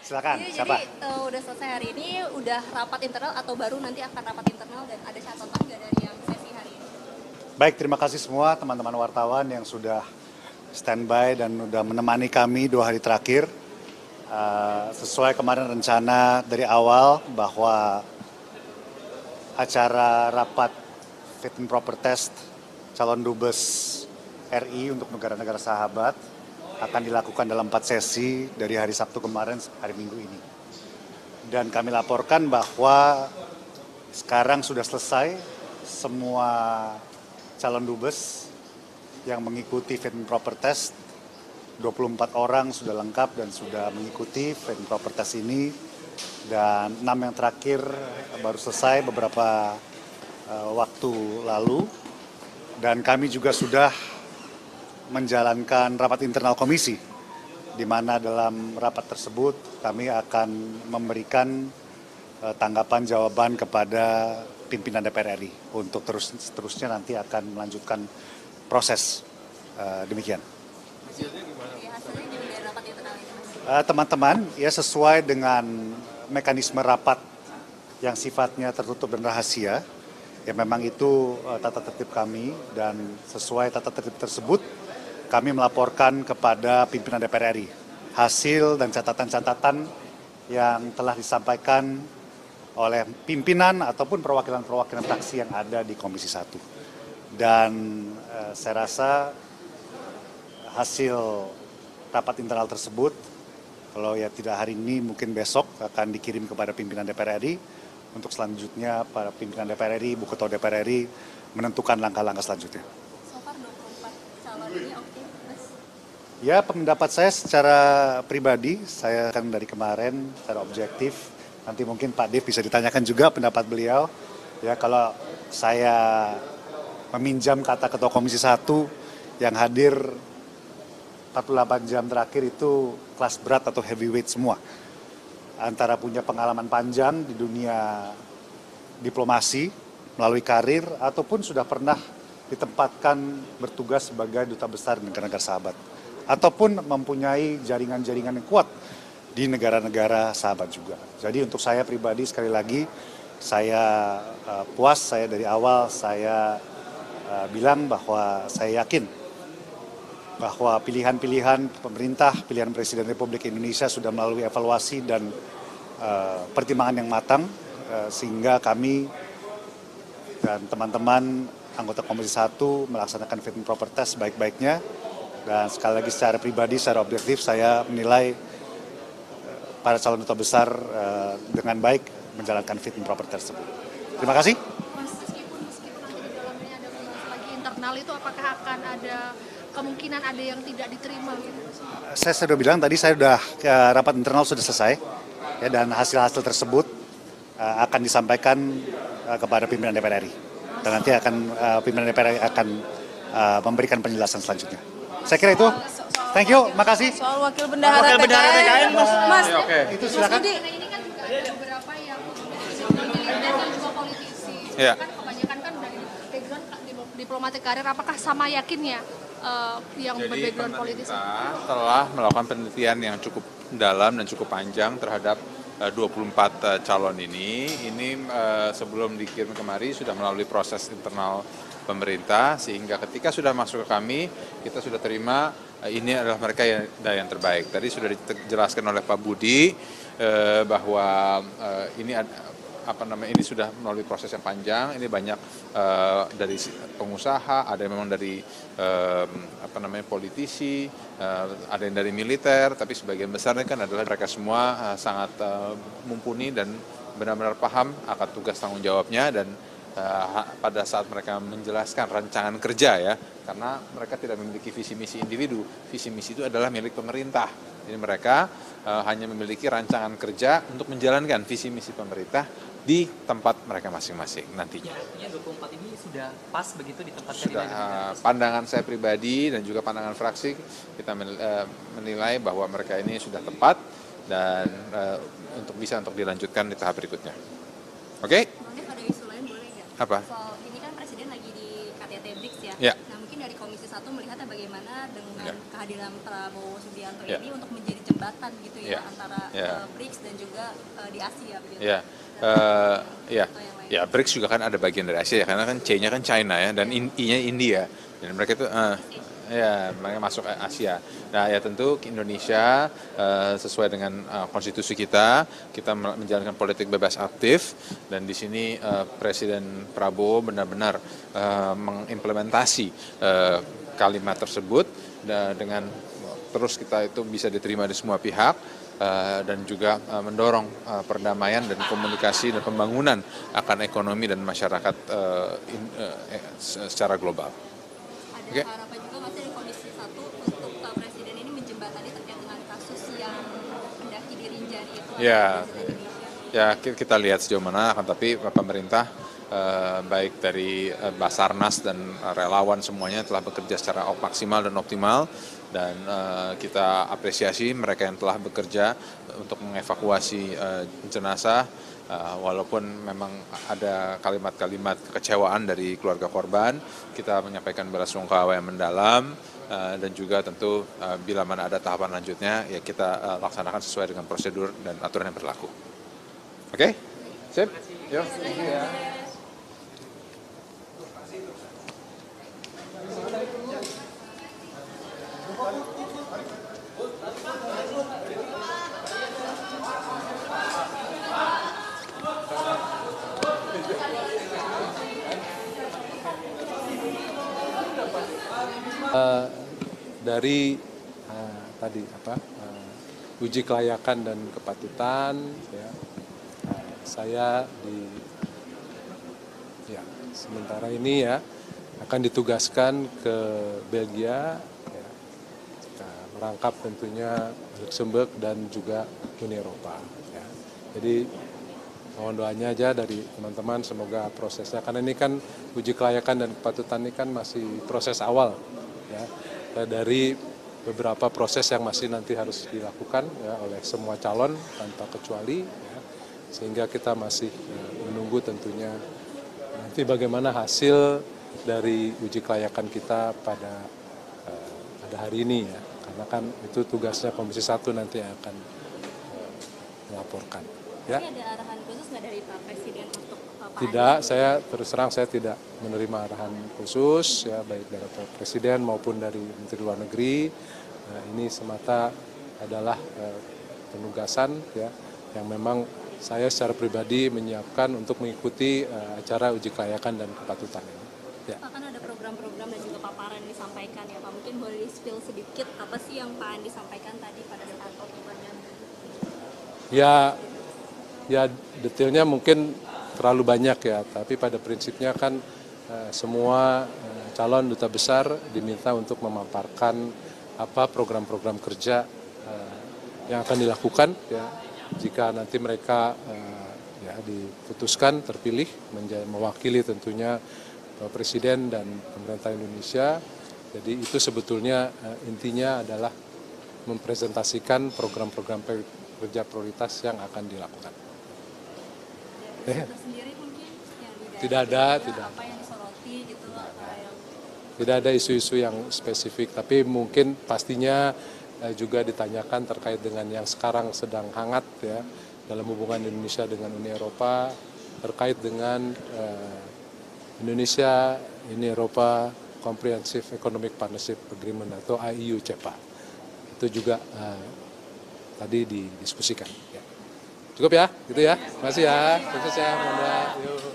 Silakan, Jadi, siapa? udah selesai hari ini, udah rapat internal atau baru nanti akan rapat internal dan ada catatan nggak dari yang sesi hari ini? Baik, terima kasih semua teman-teman wartawan yang sudah standby dan sudah menemani kami 2 hari terakhir. Sesuai kemarin rencana dari awal bahwa acara rapat fit and proper test calon dubes RI untuk negara-negara sahabat akan dilakukan dalam 4 sesi dari hari Sabtu kemarin hari Minggu ini. Dan kami laporkan bahwa sekarang sudah selesai semua calon dubes yang mengikuti fit and proper test. 24 orang sudah lengkap dan sudah mengikuti fit and proper test ini, dan 6 yang terakhir baru selesai beberapa waktu lalu. Dan kami juga sudah menjalankan rapat internal komisi, di mana dalam rapat tersebut kami akan memberikan tanggapan jawaban kepada pimpinan DPR RI untuk terusnya nanti akan melanjutkan proses demikian. Hasilnya gimana dari rapat internal ini, Mas? Teman-teman, ya sesuai dengan mekanisme rapat yang sifatnya tertutup dan rahasia, ya memang itu tata tertib kami, dan sesuai tata tertib tersebut kami melaporkan kepada pimpinan DPR RI hasil dan catatan-catatan yang telah disampaikan oleh pimpinan ataupun perwakilan-perwakilan fraksi yang ada di Komisi 1. Dan saya rasa hasil rapat internal tersebut, kalau ya tidak hari ini mungkin besok akan dikirim kepada pimpinan DPR RI untuk selanjutnya para pimpinan DPR RI, Ibu Ketua DPR RI menentukan langkah-langkah selanjutnya. So far 24 calon ini oke, Mas? Ya, pendapat saya secara pribadi, saya kan dari kemarin secara objektif, nanti mungkin Pak Dev bisa ditanyakan juga pendapat beliau. Ya, kalau saya meminjam kata Ketua Komisi 1 yang hadir 48 jam terakhir itu kelas berat atau heavyweight semua. Antara punya pengalaman panjang di dunia diplomasi melalui karir ataupun sudah pernah ditempatkan bertugas sebagai duta besar di negara-negara sahabat. Ataupun mempunyai jaringan-jaringan yang kuat di negara-negara sahabat juga. Jadi untuk saya pribadi sekali lagi, saya puas, saya dari awal saya bilang bahwa saya yakin bahwa pilihan-pilihan pemerintah, pilihan Presiden Republik Indonesia sudah melalui evaluasi dan pertimbangan yang matang, sehingga kami dan teman-teman anggota Komisi 1 melaksanakan fit and proper test baik-baiknya. Dan sekali lagi secara pribadi, secara objektif saya menilai para calon duta besar dengan baik menjalankan fit and proper test tersebut. Terima kasih. Mas, meskipun nanti di dalamnya ada pembahasan lagi internal itu, apakah akan ada kemungkinan ada yang tidak diterima gitu? Saya sudah bilang tadi, saya sudah rapat internal sudah selesai, ya, dan hasil-hasil tersebut akan disampaikan kepada pimpinan DPR RI, dan nanti akan pimpinan DPR RI akan memberikan penjelasan selanjutnya. Saya kira itu. Thank you, makasih. Soal wakil bendahara TKN, Mas. Oke, itu silakan. Ini kan juga ada beberapa yang militer dan juga politisi. Iya. Kan kebanyakan kan dari background diplomatik karir. Apakah sama yakinnya yang Jadi berbackground politisi? pemerintah telah melakukan penelitian yang cukup dalam dan cukup panjang terhadap 24 calon ini. Ini sebelum dikirim kemari sudah melalui proses internal pemerintah, sehingga ketika sudah masuk ke kami, kita sudah terima ini adalah mereka yang terbaik. Tadi sudah dijelaskan oleh Pak Budi bahwa ini ini sudah melalui proses yang panjang. Ini banyak dari pengusaha, ada yang memang dari politisi, ada yang dari militer, tapi sebagian besarnya kan adalah mereka semua sangat mumpuni dan benar-benar paham akan tugas tanggung jawabnya, dan pada saat mereka menjelaskan rancangan kerja, ya, karena mereka tidak memiliki visi misi individu, visi misi itu adalah milik pemerintah. Jadi mereka hanya memiliki rancangan kerja untuk menjalankan visi misi pemerintah di tempat mereka masing-masing nantinya. Artinya 24 ini sudah pas begitu ditempatkan Sudah, pandangan saya pribadi dan juga pandangan fraksi, kita menilai bahwa mereka ini sudah tepat dan untuk dilanjutkan di tahap berikutnya. Oke? Ada isu lain boleh nggak? Apa? Soal ini kan Presiden lagi di KTT BRICS ya. Ya. Nah, mungkin mungkin dari Komisi 1 melihatnya bagaimana dengan kehadiran Prabowo Subianto Ya. ini untuk menjadi jembatan gitu ya Ya. antara Ya. BRICS dan juga di Asia begitu. Ya, ya, Atau yang lain. ya BRICS juga kan ada bagian dari Asia ya, karena kan C-nya kan China ya, dan I-nya India, dan mereka itu ya mereka masuk ke Asia. Nah ya tentu Indonesia sesuai dengan konstitusi kita menjalankan politik bebas aktif, dan di sini Presiden Prabowo benar-benar mengimplementasi kalimat tersebut dengan terus kita itu bisa diterima di semua pihak. Dan juga mendorong perdamaian dan komunikasi dan pembangunan akan ekonomi dan masyarakat secara global. Ada Oke. harapan juga nggak sih dari Komisi 1 untuk Presiden ini menjembatani terkait dengan kasus yang mendaki di Rinjani itu? Ya. Presiden Indonesia. Ya kita lihat sejauh mana, akan tapi pemerintah baik dari Basarnas dan relawan semuanya telah bekerja secara maksimal dan optimal, dan kita apresiasi mereka yang telah bekerja untuk mengevakuasi jenazah, walaupun memang ada kalimat-kalimat kekecewaan dari keluarga korban. Kita menyampaikan belasungkawa yang mendalam, dan juga tentu bila mana ada tahapan lanjutnya ya kita laksanakan sesuai dengan prosedur dan aturan yang berlaku. Oke? Sip? Yuk. Dari tadi uji kelayakan dan kepatutan, ya, saya sementara ini ya akan ditugaskan ke Belgia, ya, merangkap tentunya Luxembourg dan juga Uni Eropa. Ya. Jadi mohon doanya aja dari teman-teman, semoga prosesnya, karena ini kan uji kelayakan dan kepatutan ini kan masih proses awal, ya, dari beberapa proses yang masih nanti harus dilakukan ya, oleh semua calon tanpa kecuali, ya, sehingga kita masih menunggu tentunya nanti bagaimana hasil dari uji kelayakan kita pada hari ini, ya, karena kan itu tugasnya Komisi 1 nanti yang akan melaporkan. Ya. Tapi ada arahan khusus nggak dari Pak Presiden untuk Pak Tidak, Anies? saya terus terang saya tidak menerima arahan khusus, ya, baik dari Pak Presiden maupun dari Menteri Luar Negeri. Ini semata adalah penugasan, ya, yang memang saya secara pribadi menyiapkan untuk mengikuti acara uji kelayakan dan kepatutan ini. Ya. Pak, kan ada program-program dan juga paparan yang disampaikan ya Pak. Mungkin boleh di-spill sedikit apa sih yang Pak Anies disampaikan tadi pada saat otobannya? Ya detailnya mungkin terlalu banyak ya, tapi pada prinsipnya kan semua calon duta besar diminta untuk memaparkan apa program-program kerja yang akan dilakukan, ya, jika nanti mereka ya diputuskan terpilih mewakili tentunya Presiden dan pemerintah Indonesia. Jadi itu sebetulnya intinya adalah mempresentasikan program-program kerja prioritas yang akan dilakukan. Sendiri mungkin yang di Tidak ada, tidak. apa yang disoroti gitu, apa yang Tidak ada isu-isu yang spesifik, tapi mungkin pastinya juga ditanyakan terkait dengan yang sekarang sedang hangat, ya, dalam hubungan Indonesia dengan Uni Eropa, terkait dengan Indonesia Uni Eropa Comprehensive Economic Partnership Agreement atau IEU-CEPA. Itu juga tadi didiskusikan. Ya. Cukup ya, gitu ya. Terima kasih ya. Sukses ya, Manda. Yuk.